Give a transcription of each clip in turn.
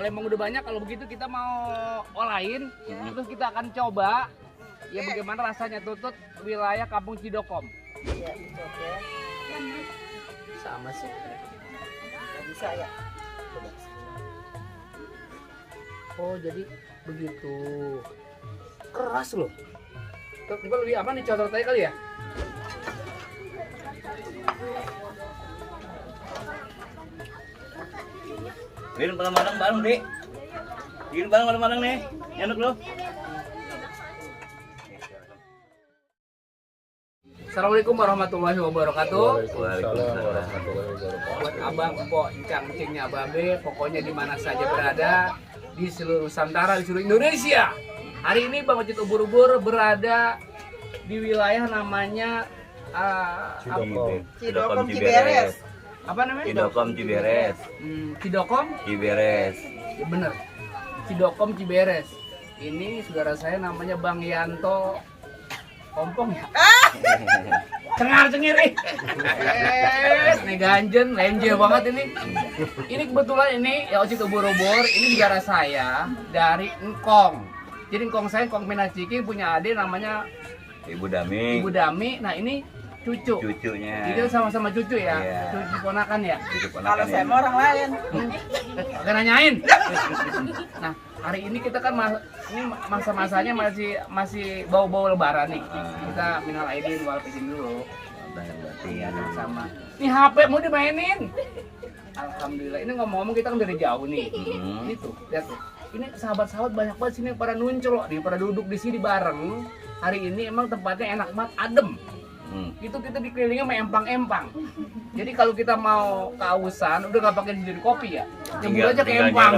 emang udah banyak, kalau begitu kita mau olahin, terus kita akan coba ya bagaimana rasanya tutut wilayah Kampung Cidokom. Iya, oke. Sama sih. Nggak bisa ya. Coba. Oh jadi begitu. Keras loh. Coba lebih aman nih codot aja kali ya. Bikin bareng-bareng Dik. Bikin bareng-bareng nih. Enak loh. Assalamualaikum warahmatullahi wabarakatuh. Waalaikumsalam warahmatullahi wabarakatuh. Buat abang, empok, encang-encingnya babe, pokoknya di mana saja berada di seluruh Nusantara, di seluruh Indonesia. Hari ini Bang Ocit Ubur-ubur berada di wilayah namanya Cidokom Ciberes. apa namanya? Cidokom Ciberes. Cidokom? Ciberes. Ya, bener. Cidokom Ciberes. Ini saudara saya namanya Bang Yanto Kompong ya. Cengar-cengir nih. Nih ganjen, lenje banget ini. Ini kebetulan ini ya Ocit Ubur-ubur, ini saudara saya dari Engkong. Jadi Engkong saya, Engkong Minaciki, punya adik namanya Ibu Dami. Ibu Dami. Nah ini cucu. Cucunya. Jadi sama-sama cucu ya, Iya. cucu ponakan ya. Cucu Kalau ponakan saya ya. mau orang lain. Oke nanyain. Nah hari ini kita kan ini masa-masanya masih bau-bau lebaran nih. Kita minal aidin wal faizin dulu. Iya sama. Ini HP mau dimainin. Alhamdulillah. Ini ngomong-ngomong kita kan dari jauh nih. Ini tuh, lihat tuh. Ini sahabat-sahabat banyak banget sini pada nuncul nih, pada duduk di sini bareng. Hari ini emang tempatnya enak banget, adem. Itu kita dikelilingi sama empang-empang. Jadi kalau kita mau kehausan, udah nggak pakai jadi kopi ya, nyebur aja ke empang.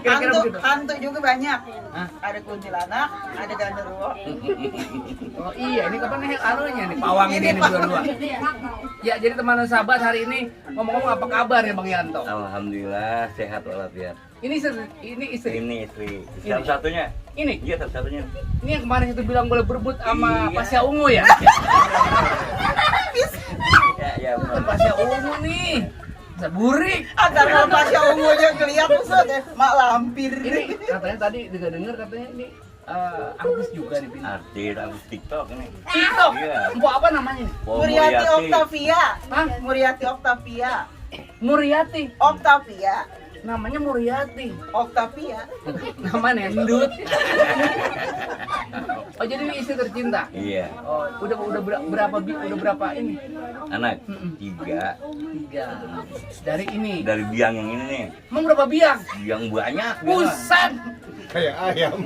Kira-kira begitu. Hantu juga banyak. Hah? Ada kuntilanak, ada genderuwo. Oh iya, ini kapan nih anunya nih, pawang ini nih dua-dua. Ya jadi teman sahabat hari ini ngomong-ngomong apa kabar ya Bang Yanto? Alhamdulillah sehat walafiat. Ini istri. Ini istri. Satu-satunya. Ini. Iya satu-satunya. Ini yang kemarin itu bilang boleh berebut sama Iya. Pasya Ungu ya? Ya benar. Pasya Ungu nih. Bisa burik. Ada Pasya Ungu aja kelihatan ya. Mak lampir. Ini katanya tadi dengar katanya ini artis juga nih Bin. Artis TikTok ini. TikTok. Iya. Empok apa namanya nih? Muriati Octavia. Hah? Muriati Octavia. Muriati. Octavia. Namanya Muriati. Octavia. Nama nendut. Oh jadi ini istri tercinta. Iya. Oh, udah berapa ini? Anak tiga. 3. Dari ini. Dari biang yang ini nih. Emang berapa biang? Biang banyak. Buset. Kayak ayam.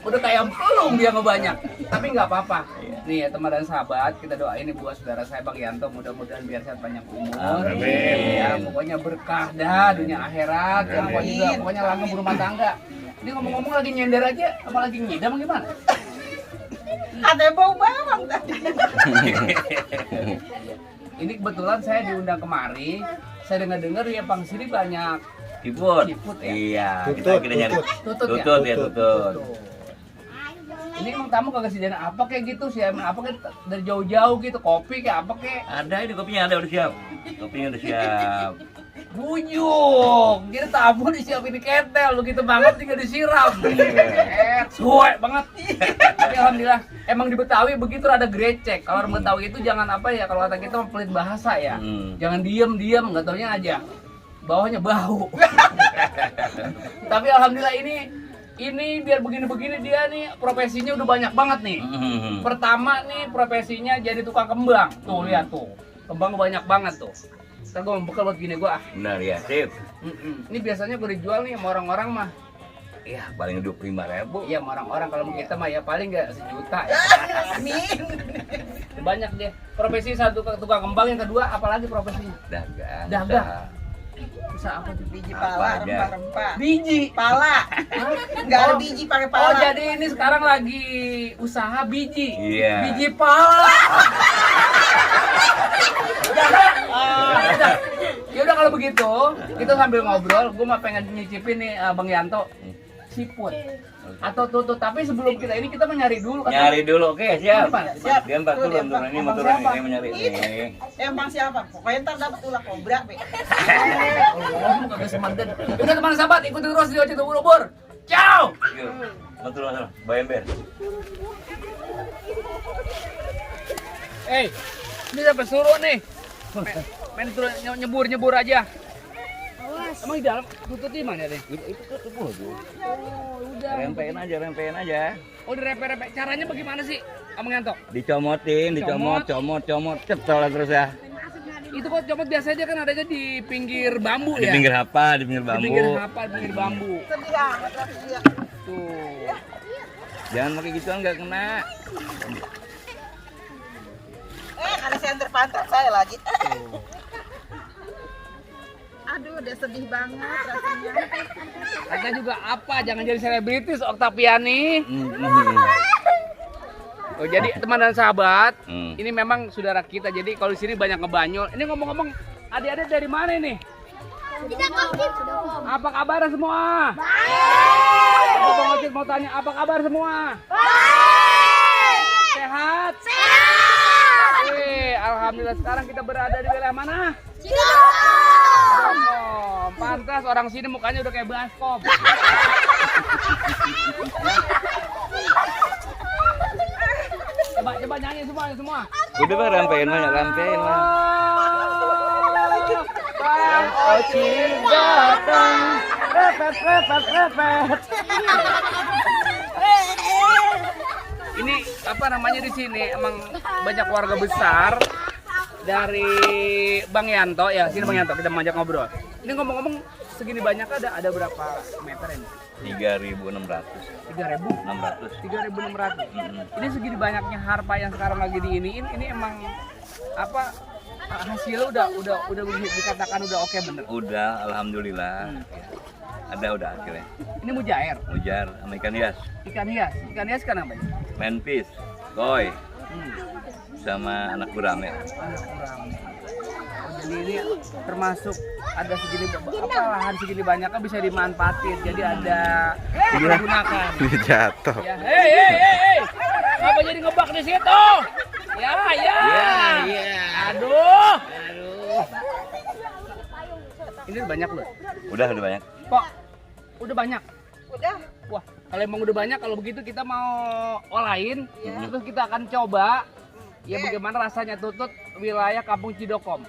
Udah kayak pelung dia ngebanyak. Tapi nggak apa-apa. Iya. Nih ya teman dan sahabat, kita doain nih buat saudara saya Bang Yanto, mudah-mudahan biar sehat panjang umur. Amin. Ya, pokoknya berkah dah dunia akhirat. Ya, pokoknya langgeng berumah tangga. Ini ngomong-ngomong lagi nyender aja, apa lagi ngidam gimana? Ada bau bawang tadi. Ini kebetulan saya diundang kemari. Saya dengar-dengar ya Bang Siri banyak Siput. Siput ya? Iya. Tutut, Kita nyari. tutut ya? Tutut ya tutut. Ini emang tamu kagak sediain apa kayak gitu sih, apa kayak dari jauh-jauh gitu, kopi kayak apa kayak Ada ini kopinya ada udah siap. Kopinya udah siap. bujuk. Jadi tamu disiapin di ketel, begitu banget tinggal disiram. Suwe banget. Tapi alhamdulillah, emang di Betawi begitu ada grecek. Kalau orang Betawi itu jangan apa ya, kalau kata kita pelit bahasa ya. Jangan diem, nggak taunya aja. Bawahnya bau. Tapi alhamdulillah ini biar begini-begini dia nih profesinya udah banyak banget nih. Pertama nih profesinya jadi tukang kembang. Tuh lihat tuh. Kembang banyak banget tuh. Ntar gue mau bekal buat gini gue ah. Benar ya, sip. Ini biasanya gue dijual nih sama orang-orang mah. Ya paling 25.000. Iya sama orang-orang, kalau kita mah ya paling nggak sejuta ya. Amin. Banyak deh. Profesi satu tukang kembang, yang kedua apalagi profesinya? Dagang. Dagang. Bisa apa tuh? Biji Apa pala, aja? rempah-rempah. Biji. Pala. Enggak ada biji pakai pala. Oh jadi ini sekarang lagi usaha biji. Iya. Biji pala. Ya udah kalau begitu kita sambil ngobrol, gue mah pengen nyicipin nih Bang Yanto. siput atau tutut. Tapi sebelum kita ini kita menyari dulu kan. Nyari dulu, oke siap. Gimana? Siap. Dia ntar turun, Tuh, ini Bang mau turun siapa? ini mau nyari nih. Emang siapa? Pokoknya ntar dapat ulah kobra, Be. Oh, kagak semanten. Udah teman sahabat, ikuti terus di Oce Ubur-ubur. Ciao. Yuk, mau turun sana, bayam ber. Ini siapa suruh nih? Main turun nyebur aja. Emang di dalam tutut di mana deh? Itu tuh. Oh, udah. Rempein aja. Oh, direpek-repek. Caranya bagaimana sih, Abang Yanto? Dicomotin, Comot. comot, cetol terus ya. Itu kok comot biasanya kan adanya di pinggir bambu Di ya? pinggir apa? Di pinggir Di bambu. pinggir apa? Di pinggir bambu. Sedih amat lah dia. Tuh. Jangan pakai gituan nggak kena. Ada senter pantat saya lagi. Aduh, udah sedih banget rasanya. Kita juga apa? Jangan jadi selebritis, Oktaviani. Oh, jadi teman dan sahabat, ini memang saudara kita. Jadi kalau di sini banyak ngebanyol. Ini ngomong-ngomong, adik-adik dari mana ini? Apa kabar semua? Baik. Bang Ocit mau tanya, apa kabar semua? Baik. Sehat? Sehat. Alhamdulillah, sekarang kita berada di wilayah mana? Cirebon. Pantas orang sini mukanya udah kayak baskom. Coba nyanyi semua. Udah bang, rampein mah. Bang Ocit datang, repet. Ini apa namanya di sini emang banyak keluarga besar dari Bang Yanto ya. Sini Bang Yanto, kita mengajak ngobrol. Ini ngomong-ngomong segini banyak ada berapa meter ini? 3.600. 3.600. Ini segini banyaknya harpa yang sekarang lagi diiniin, ini emang apa hasilnya udah dikatakan udah oke bener. Udah, alhamdulillah. Udah akhirnya. Ini mujair, Mujar sama ikan hias. ikan hias kan apa? Menpis, koi, sama anak gurame. Anak kurang. Oh, jadi ini termasuk ada segini apa lahan segini banyaknya bisa dimanfaatin. Jadi ada digunakan. Jatuh. Ya, hei. Ngapa jadi ngebak di situ? Ya. Aduh. Ini banyak loh. Udah banyak. Pok, udah banyak. Udah. Wah, kalau emang udah banyak, kalau begitu kita mau olahin, terus kita akan coba ya bagaimana rasanya tutut wilayah Kampung Cidokom.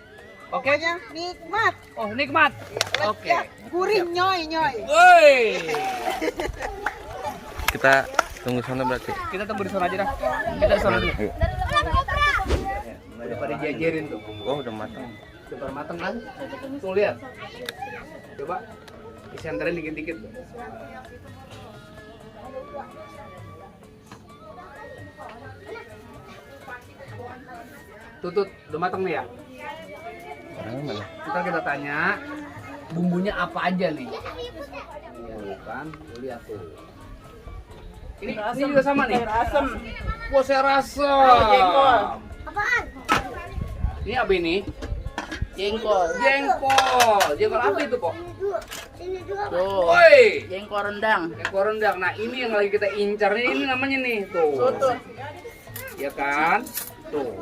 Oke? Pokoknya nikmat. Oh, nikmat. Oke. Gurih nyoy. Woi. Kita tunggu sana berarti. Kita tunggu di sana aja dah. Kita di sana dulu. Yuk. Daripada diajarin tuh. Oh, udah matang. Coba mateng kan? Tuh lihat. Coba disenterin dikit-dikit. Tutut, udah mateng nih ya? Mana? Ntar kita tanya bumbunya apa aja nih. Tuh kan, tuh lihat tuh. Ini juga sama nih. Asem. Wah, saya rasa. Jengkol. Ini apa ini? Jengkol. Jengkol apa itu, Pok? Tuh. Woi, Jengkol rendang. jengkol rendang. Nah, ini yang lagi kita incar ini namanya nih, tuh. Tutut. Ya kan? Tuh.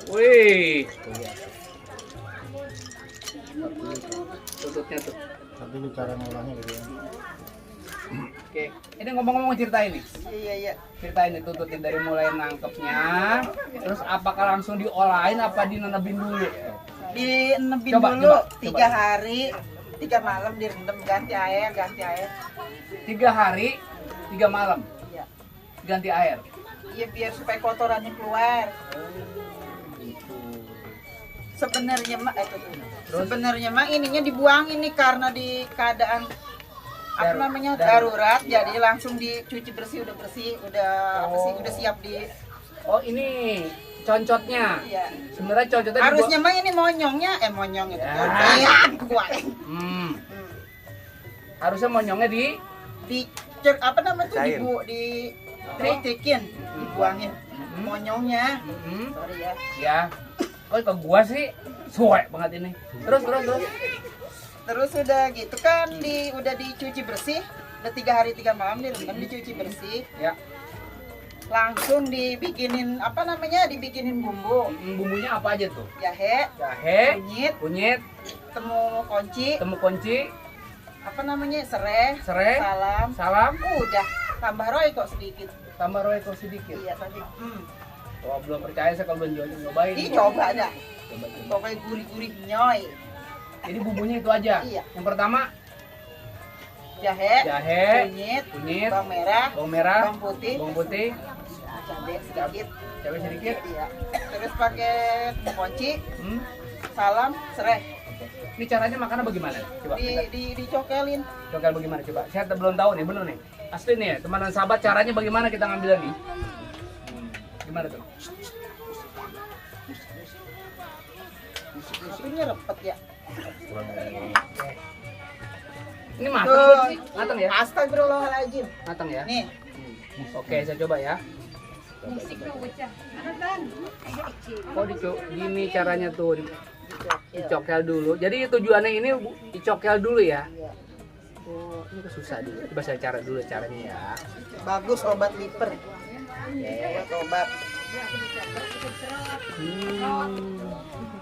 Wih. Tututnya tuh. Tapi lu cara ngolahnya gitu ya. Oke, ini ngomong-ngomong ceritain nih. Iya. Ceritain nih tututnya dari mulai nangkepnya, terus apakah langsung diolahin apa dinenebin dulu? Dinebin Coba, dulu coba. 3 hari, 3 malam direndam ganti air. 3 hari, 3 malam Iya. ganti air. Iya biar supaya kotorannya keluar. Sebenarnya mah sebenarnya mah ininya dibuang ini karena di keadaan apa namanya darurat, jadi langsung dicuci bersih, udah bersih, udah siap di. Oh, ini concotnya. Iya. Sebenarnya concotnya Harusnya mah ini monyong itu. Ya. Kuat. Harusnya monyongnya di Apa namanya tuh Cair. di tritikin, dibuangin monyongnya. Sorry ya. ya. Oh, ke gua sih suwe banget ini. Terus. Terus udah gitu kan udah dicuci bersih, udah 3 hari 3 malam direndam dicuci bersih. Ya. Langsung dibikinin apa namanya? Dibikinin bumbu. Bumbunya apa aja tuh? Jahe, Jahe, kunyit, kunyit, temu kunci, apa namanya? Serai, serai, salam. salam, Udah, tambah royco sedikit. tambah royco sedikit. Iya tadi. Wah, belum percaya saya kalau belum nyobain. Ini coba dah. Coba. Pokoknya gurih-gurih nyoy. Jadi bumbunya itu aja. Iya. Yang pertama Jahe, jahe, kunyit, kunyit, bawang merah, bawang putih, cabai sedikit. cabai sedikit. Iya. Terus pakai kunci, Hmm. salam, serai. Ini caranya makannya bagaimana? Coba. Dicokelin. Coba bagaimana coba? Saya belum tahu nih, bener nih. Asli nih, teman dan sahabat caranya bagaimana kita ngambilnya nih? Gimana tuh? Tapi ini repet ya. Ini matang Tuh. belum sih? Matang ya? Astagfirullahaladzim. Matang ya? Nih, Oke, saya coba ya. Oh, gini caranya tuh. Dicokel dulu. Jadi tujuannya ini dicokel dulu ya. Iya. Oh, ini susah dulu. Coba saya cara dulu caranya ya. Bagus obat liver. Obat.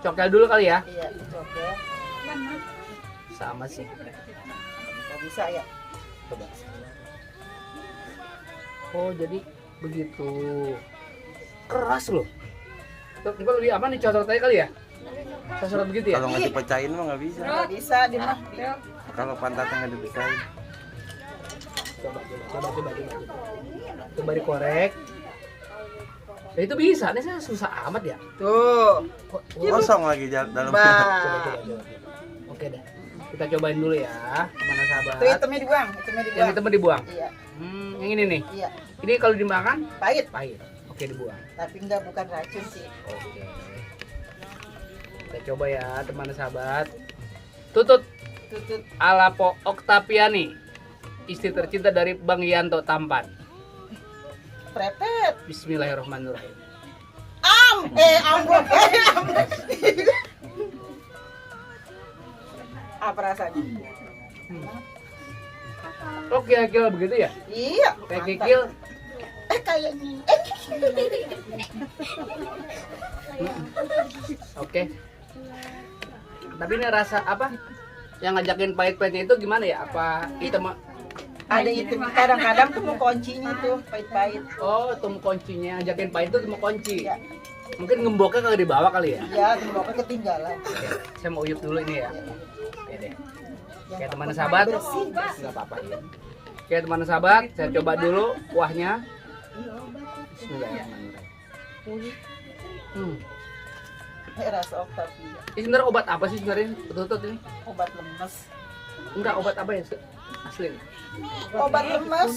Cokel dulu kali ya. Iya, dicokel. Sama sih. Nggak bisa ya. Coba. Oh, jadi begitu. Keras loh. Coba lebih aman dicocok tadi kali ya? Saya begitu ya? Kalau nggak dipecahin mah nggak bisa. Nggak bisa di mah. Kalau pantatnya nggak dipecahin. Coba. Coba dikorek. Ya itu bisa, ini saya susah amat ya. Tuh. Kosong lagi dalamnya. Bah. Coba. Oke deh. Kita cobain dulu ya, mana sahabat. Tuh hitamnya dibuang, Yang hitamnya dibuang. Iya. Yang ini nih. Iya. Ini kalau dimakan Pahit, pahit. Oke, dibuang. tapi enggak bukan racun sih. Oke. Kita coba ya, teman sahabat. Tutut Tutut. ala Po Oktaviani, istri tercinta dari Bang Yanto Tampan. Prepet. Bismillahirrahmanirrahim. Ambon. Apa rasanya? Oh, kira-kira begitu ya? Iya. Kayak mantap. kikil. Kayaknya. Oke. Tapi ini rasa apa? Yang ngajakin pahit-pahitnya itu gimana ya? Apa kita Ada itu kadang-kadang tuh mau kuncinya tuh pahit-pahit. Oh, temu kuncinya, ngajakin pahit itu temu kunci. Ya. Mungkin ngemboknya kagak dibawa kali ya? Iya, temboknya ketinggalan. Oke, saya mau uyup dulu ini ya. Oke deh. Oke, teman sahabat. Enggak apa-apa ya. Oke, teman sahabat, saya coba dulu kuahnya. Bismillahirrahmanirrahim. Rasa Octavia. Ini sebenarnya obat apa sih sebenarnya? Betul-betul ini? Obat lemes. Enggak, obat apa ya? Asli. Obat lemes.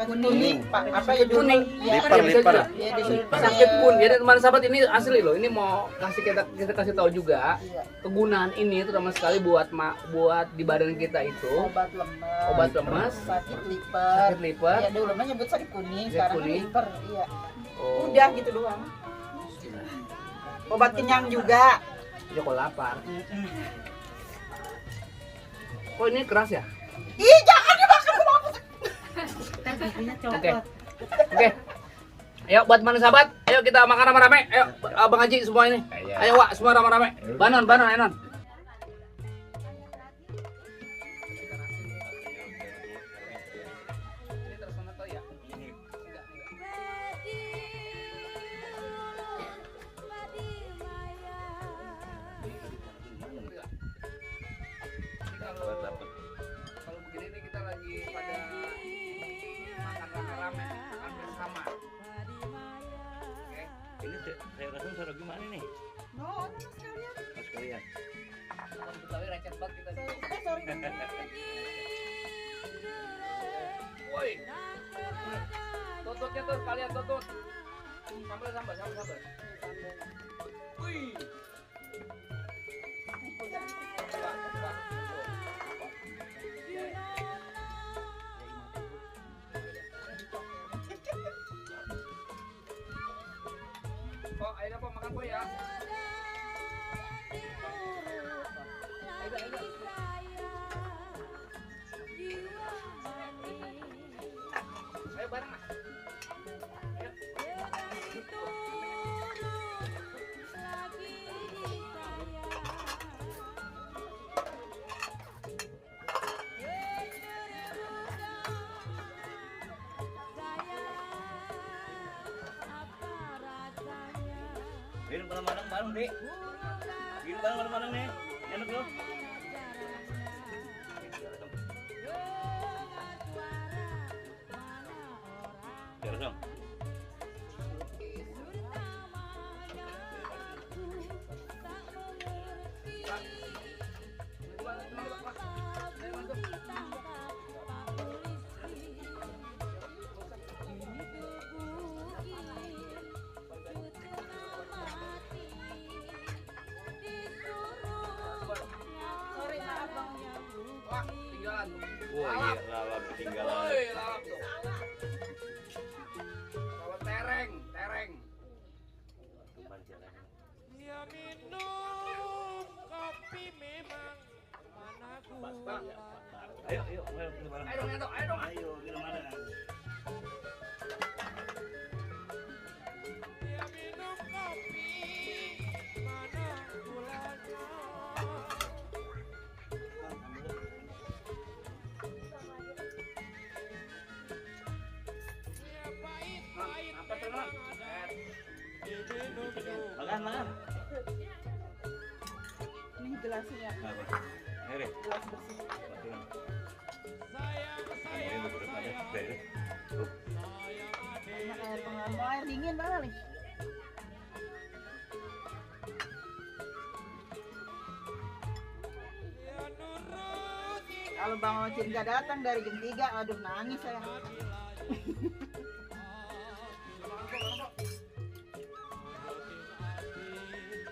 Kuning. Pak, apa ya dulu? Kuning. Ya, Liper. ya disuruh Sakit pun. Jadi teman sahabat ini asli loh. Ini mau kita kasih tahu juga. Iya. Kegunaan ini terutama sekali buat di badan kita itu Obat lemes. obat lemas, Sakit liver. sakit liver. Ya dulu mah nyebut sakit kuning, Sakit sekarang kuning. liver. Iya. Oh. Udah gitu doang. Obat kenyang juga. Jadi kalau lapar. Kok ini keras ya? Ih, jangan dimakan kemana. Oke. Oke. Ayo buat mana sahabat, ayo kita makan rame-rame. Ayo Abang Haji semua ini. Ayo Wak, semua rame-rame. Banon, Enon. Kalau begini nih kita lagi pada makan rame-rame, makan bersama. Oke. Ini saya rasa taruh gimana nih? No, sekalian. Mas kalian. Kalau Betawi recet banget kita. Sorry. Woi. Tututnya tuh kalian tutut. Sambal. Wih. Oh, ayo apa makan po ya. Ayo. Padang bareng, Dek. Bikin bareng Padang nih. Enak loh. Terus dong. Sorry maaf bang. Wah, ketinggalan tuh. Wah, iya, lalap ketinggalan. Woi, lalap tuh. Bawa tereng, tereng. Kembali jalan. Dia minum kopi memang mana gula. Ayo, ayo, kita bareng. Ayo dong, ayo dong, ayo dong. Ayo, kita bareng. Dia minum kopi mana gulanya. Dia pahit-pahit Apa tuh, Non? memang ada. Diminum dulu. Makan. Ini gelasnya. Apa? Ayo deh. Gelas bersih. Baturan. Sayang, Ayo, sayang, beberapa aja. sayang. Udah, yuk. Tuh. Sayang adik. Enak air pengalaman. Mau air dingin mana nih? Dia nuruti Kalau Bang Ocin nggak datang dari jam 3, aduh nangis saya.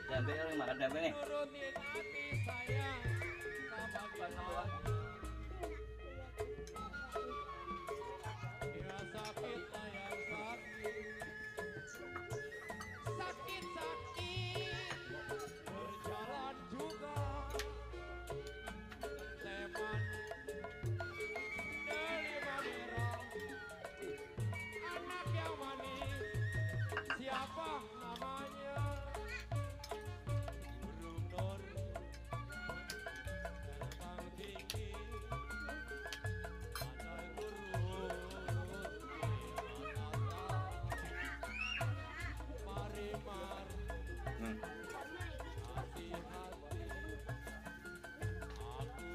Tempe, orang makan tempe nih. nurutin hati sayang sama dia sakit sayang sakit berjalan juga teman dari Madura anak yang manis siapa namanya burung nori terbang tinggi andai turun mari hati-hati aku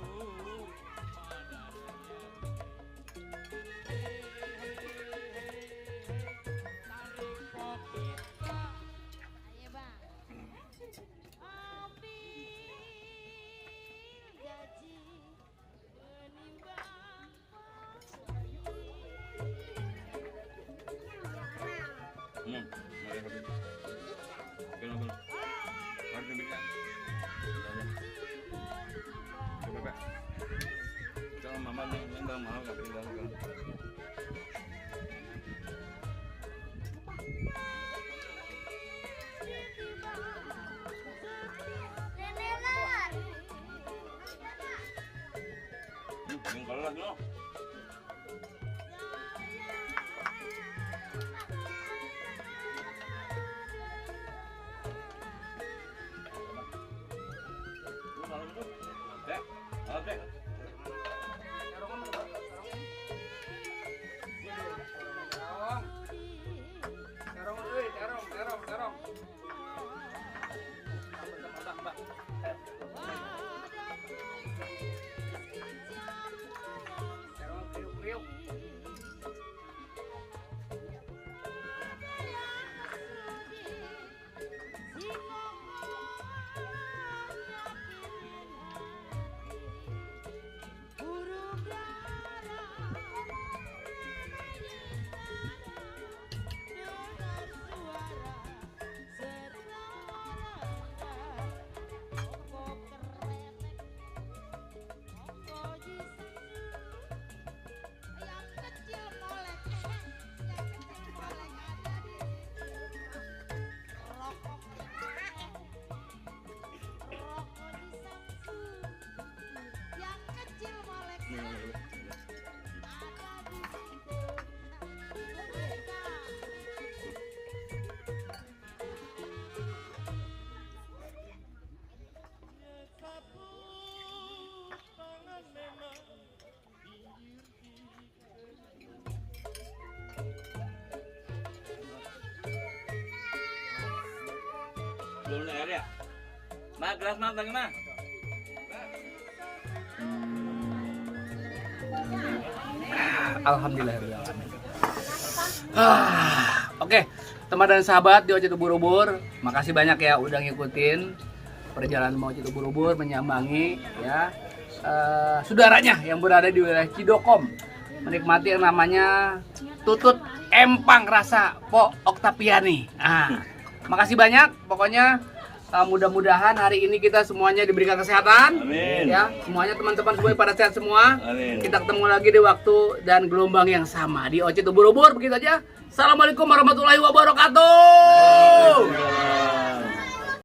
rindu padanya tarik pok kita. Ayo bang. Ambil gaji menimbang Mari kopi. Kenapa? Mari kopi kan. Coba Pak. Jangan mama yang bang mau nggak tinggal kan. Nenelar. Yang kalau lagi lo. Lu malam itu. Dek, dek. Terong apa? Terong, euy, terong. Mbak. Belum ada air ya? Mak, gelas mak lagi mak. Alhamdulillah. Oke, teman dan sahabat di Oce Ubur-Ubur, makasih banyak ya udah ngikutin perjalanan mau Oce Ubur-Ubur menyambangi ya saudaranya yang berada di wilayah Cidokom, menikmati yang namanya tutut empang rasa Po Oktaviani. Makasih banyak, pokoknya mudah-mudahan hari ini kita semuanya diberikan kesehatan. Amin. Ya, semuanya teman-teman semuanya pada sehat semua. Amin. Kita ketemu lagi di waktu dan gelombang yang sama di Oce Ubur-Ubur. Begitu aja. Assalamualaikum warahmatullahi wabarakatuh.